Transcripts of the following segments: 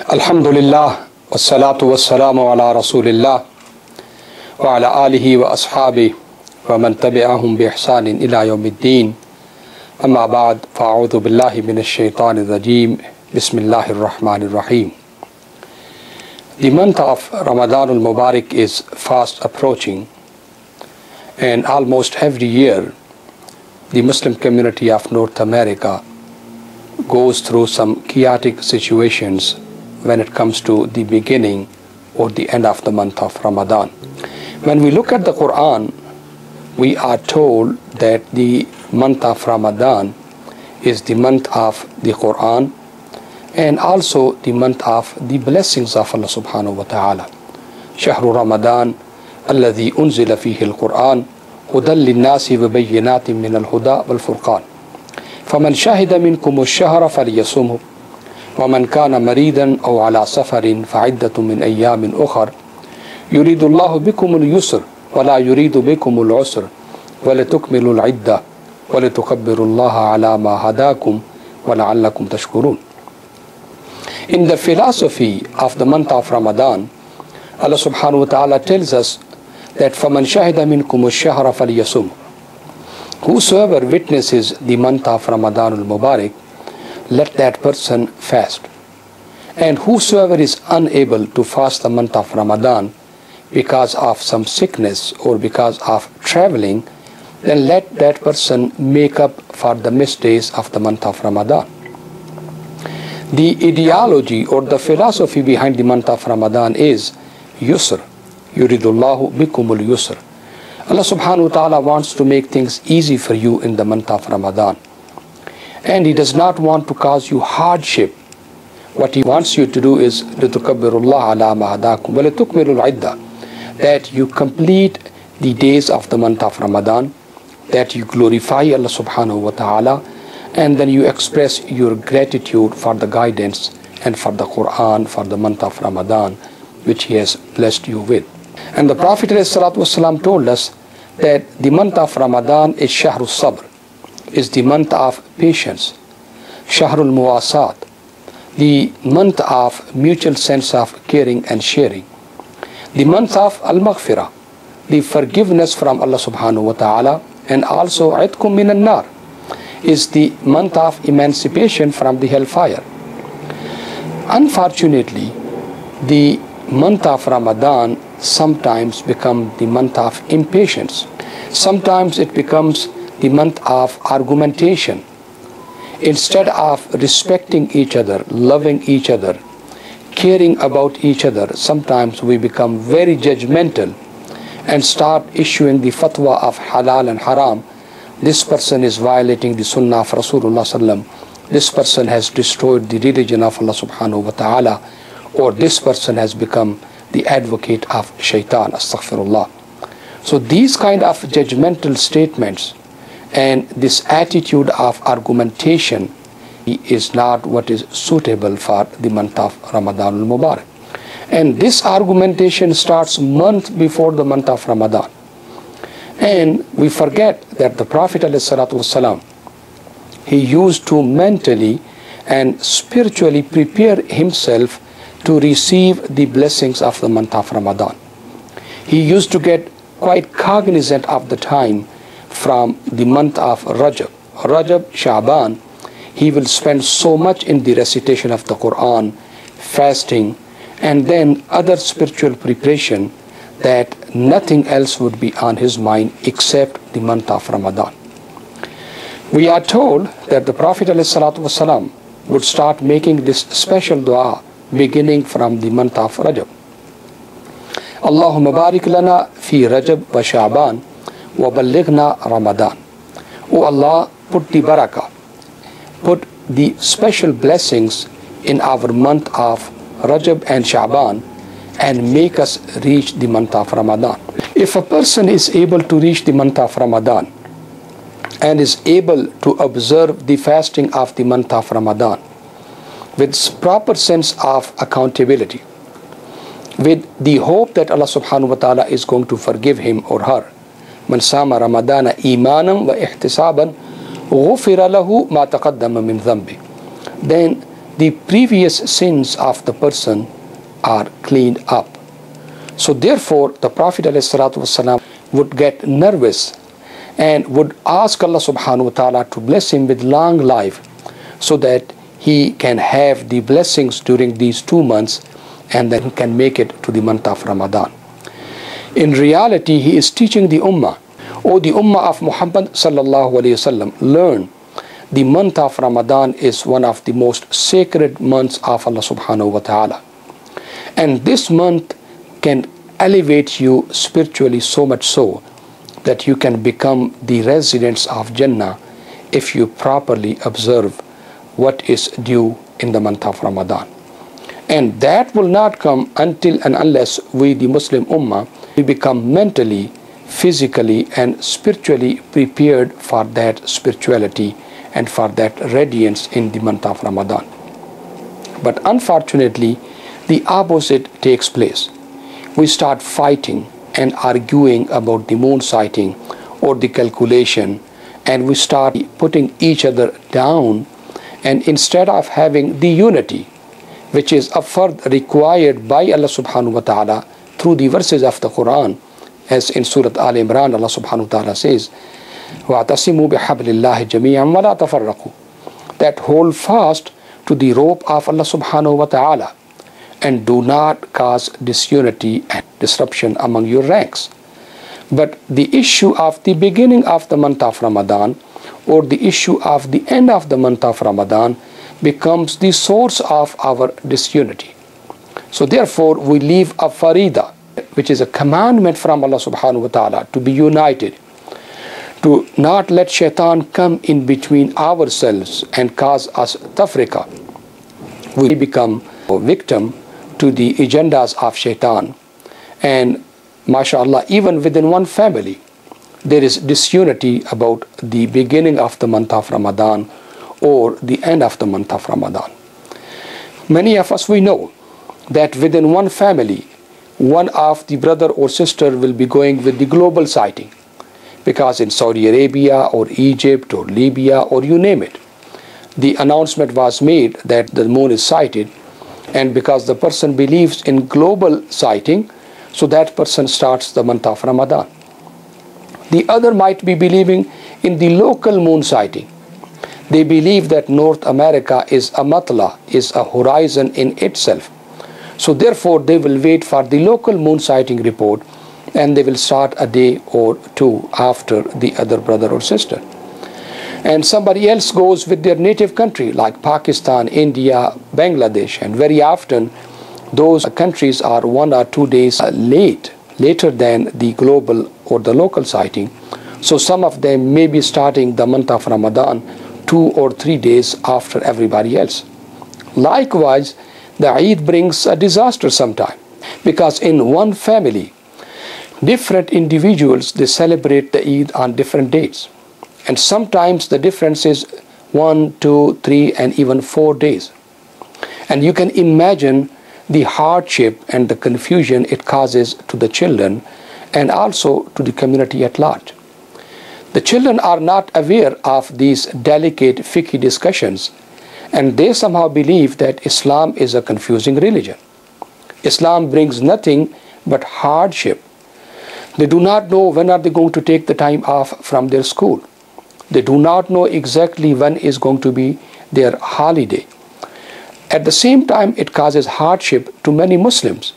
Alhamdulillah, wassalatu wassalamu ala rasulillah wa ala alihi wa ashabihi wa man tabi'ahum bi ihsanin ila yawmiddin. Amma ba'd, fa'udhu billahi minash shaitanir rajim. Bismillahir rahmanir rahim. The month of Ramadanul Mubarak is fast approaching, and almost every year the Muslim community of North America goes through some chaotic situations when it comes to the beginning or the end of the month of Ramadan. When we look at the Quran, we are told that the month of Ramadan is the month of the Quran and also the month of the blessings of Allah subhanahu wa ta'ala. Shahru Ramadan alladhi unzila fihi al-Quran hudan linnasi wa bayyinatin min al-huda wal-furqan. فمن شهد منكم الشهر فليصمه ومن كان مريضا أو على سفر فعدة من أيام أخر يريد الله بكم اليسر ولا يريد بكم العسر ولتكملوا العدة ولتكبروا الله على ما هداكم ولعلكم تشكرون. In the philosophy of the month of Ramadan, Allah subhanahu wa ta'ala tells us that فَمَنْ شَهِدَ مِنْكُمُ الشَّهْرَ فَلْيَصُمْ. Whosoever witnesses the month of Ramadanul Mubarak, let that person fast. And whosoever is unable to fast the month of Ramadan because of some sickness or because of traveling, then let that person make up for the missed days of the month of Ramadan. The ideology or the philosophy behind the month of Ramadan is Yusr. Yuridullahu bikumul Yusr. Allah subhanahu wa ta'ala wants to make things easy for you in the month of Ramadan. And He does not want to cause you hardship. What He wants you to do is لِتُكَبِّرُ اللَّهَ عَلَى مَا هَدَاكُمْ وَلِتُكْمِلُوا الْعِدَّةَ, that you complete the days of the month of Ramadan, that you glorify Allah subhanahu wa ta'ala, and then you express your gratitude for the guidance and for the Quran, for the month of Ramadan, which He has blessed you with. And the Prophet ﷺ told us that the month of Ramadan is Shahrul Sabr, is the month of patience, Shahrul Muwasat, the month of mutual sense of caring and sharing, the month of Al-Maghfirah, the forgiveness from Allah subhanahu wa ta'ala, and also Idkum min al-Nar, is the month of emancipation from the hellfire. Unfortunately, the month of Ramadan sometimes becomes the month of impatience. Sometimes it becomes the month of argumentation. Instead of respecting each other, loving each other, caring about each other, sometimes we become very judgmental and start issuing the fatwa of halal and haram. This person is violating the sunnah of Rasulullah sallam. This person has destroyed the religion of Allah subhanahu wa ta'ala, or this person has become the advocate of shaitan, astaghfirullah. So these kind of judgmental statements and this attitude of argumentation is not what is suitable for the month of Ramadanul Mubarak. And this argumentation starts month before the month of Ramadan. And we forget that the Prophet ﷺ, he used to mentally and spiritually prepare himself to receive the blessings of the month of Ramadan. He used to get quite cognizant of the time from the month of Rajab, Sha'ban. He will spend so much in the recitation of the Quran, fasting, and then other spiritual preparation that nothing else would be on his mind except the month of Ramadan. We are told that the Prophet ﷺ would start making this special dua beginning from the month of Rajab. Allahumma barik lana fi Rajab wa Sha'ban wa ballighna Ramadan. O Allah, put the barakah, put the special blessings in our month of Rajab and Sha'ban, and make us reach the month of Ramadan. If a person is able to reach the month of Ramadan and is able to observe the fasting of the month of Ramadan with proper sense of accountability, with the hope that Allah subhanahu wa ta'ala is going to forgive him or her. Man sama Ramadana imanan wa ihtisaban ghufira lahu ma taqaddama min dhanbi. Then the previous sins of the person are cleaned up. So therefore the Prophet ﷺ would get nervous and would ask Allah subhanahu wa ta'ala to bless him with long life so that he can have the blessings during these 2 months and then he can make it to the month of Ramadan. In reality, he is teaching the ummah, O the ummah of Muhammad sallallahu alayhi wasallam, learn the month of Ramadan is one of the most sacred months of Allah subhanahu wa ta'ala. And this month can elevate you spiritually so much so that you can become the residents of Jannah if you properly observe what is due in the month of Ramadan. And that will not come until and unless we, the Muslim Ummah, we become mentally, physically and spiritually prepared for that spirituality and for that radiance in the month of Ramadan. But unfortunately, the opposite takes place. We start fighting and arguing about the moon sighting or the calculation, and we start putting each other down, and instead of having the unity which is a fard required by Allah subhanahu wa ta'ala through the verses of the Quran, as in Surah Al Imran Allah subhanahu wa ta'ala says, وَاعْتَصِمُوا بِحَبْلِ اللَّهِ جَمِيعًا وَلَا تَفَرَّقُوا, that hold fast to the rope of Allah subhanahu wa ta'ala and do not cause disunity and disruption among your ranks. But the issue of the beginning of the month of Ramadan or the issue of the end of the month of Ramadan becomes the source of our disunity. So therefore we leave a farida, which is a commandment from Allah subhanahu wa ta'ala, to be united, to not let shaitan come in between ourselves and cause us tafriqa. We become a victim to the agendas of shaitan. And mashallah, even within one family there is disunity about the beginning of the month of Ramadan or the end of the month of Ramadan. Many of us, we know that within one family, one of the brother or sister will be going with the global sighting, because in Saudi Arabia or Egypt or Libya or you name it, the announcement was made that the moon is sighted, and because the person believes in global sighting, so that person starts the month of Ramadan. The other might be believing in the local moon sighting. They believe that North America is a matla, is a horizon in itself. So therefore they will wait for the local moon sighting report and they will start a day or two after the other brother or sister. And somebody else goes with their native country like Pakistan, India, Bangladesh, and very often those countries are 1 or 2 days later than the global or the local sighting. So some of them may be starting the month of Ramadan 2 or 3 days after everybody else. Likewise, the Eid brings a disaster sometime, because in one family, different individuals, they celebrate the Eid on different dates. And sometimes the difference is 1, 2, 3 and even 4 days. And you can imagine the hardship and the confusion it causes to the children and also to the community at large. The children are not aware of these delicate fiqh discussions, and they somehow believe that Islam is a confusing religion. Islam brings nothing but hardship. They do not know when are they going to take the time off from their school. They do not know exactly when is going to be their holiday. At the same time, it causes hardship to many Muslims.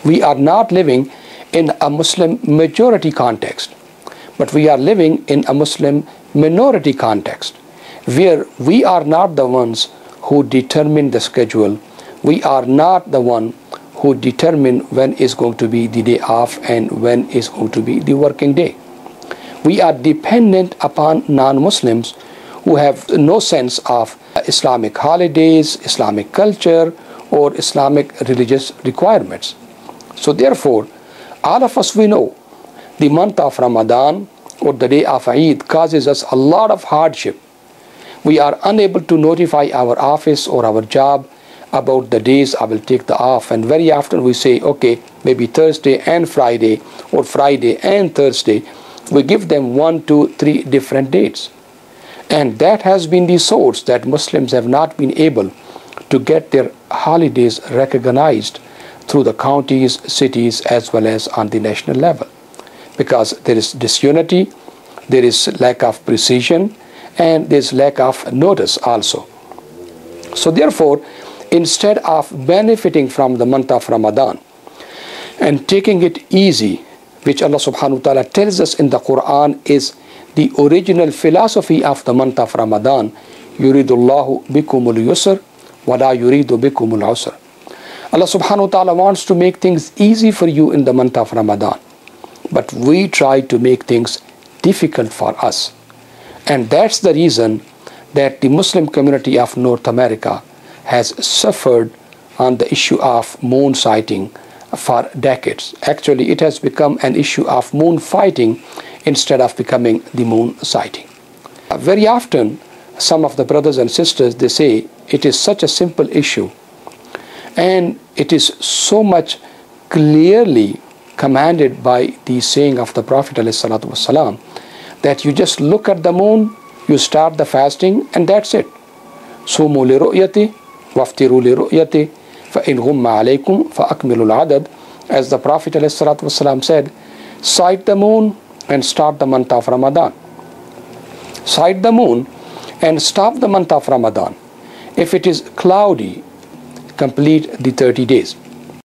We are not living in a Muslim majority context, but we are living in a Muslim minority context, where we are not the ones who determine the schedule. We are not the one who determine when is going to be the day off and when is going to be the working day. We are dependent upon non-Muslims who have no sense of Islamic holidays, Islamic culture, or Islamic religious requirements. So therefore, all of us, we know the month of Ramadan or the day of Eid causes us a lot of hardship. We are unable to notify our office or our job about the days I will take the off, and very often we say, okay, maybe Thursday and Friday or Friday and Thursday. We give them 1, 2, 3 different dates. And that has been the source that Muslims have not been able to get their holidays recognized through the counties, cities, as well as on the national level. Because there is disunity, there is lack of precision, and there is lack of notice also. So therefore, instead of benefiting from the month of Ramadan and taking it easy, which Allah subhanahu wa ta'ala tells us in the Quran is the original philosophy of the month of Ramadan, yuridullahu bikumul yusr wa la yuridu bikumul usr. Allah subhanahu wa ta'ala wants to make things easy for you in the month of Ramadan, but we try to make things difficult for us. And that's the reason that the Muslim community of North America has suffered on the issue of moon sighting for decades. Actually, it has become an issue of moon fighting instead of becoming the moon sighting. Very often, some of the brothers and sisters, they say it is such a simple issue and it is so much clearly commanded by the saying of the Prophet ﷺ that you just look at the moon, you start the fasting, and that's it. Sumu li ru'yati waftiru li ru'yati fa in ghumma alaykum fa akmilu al-adad. As the Prophet ﷺ said, sight the moon and start the month of Ramadan. Sight the moon and stop the month of Ramadan. If it is cloudy, complete the 30 days.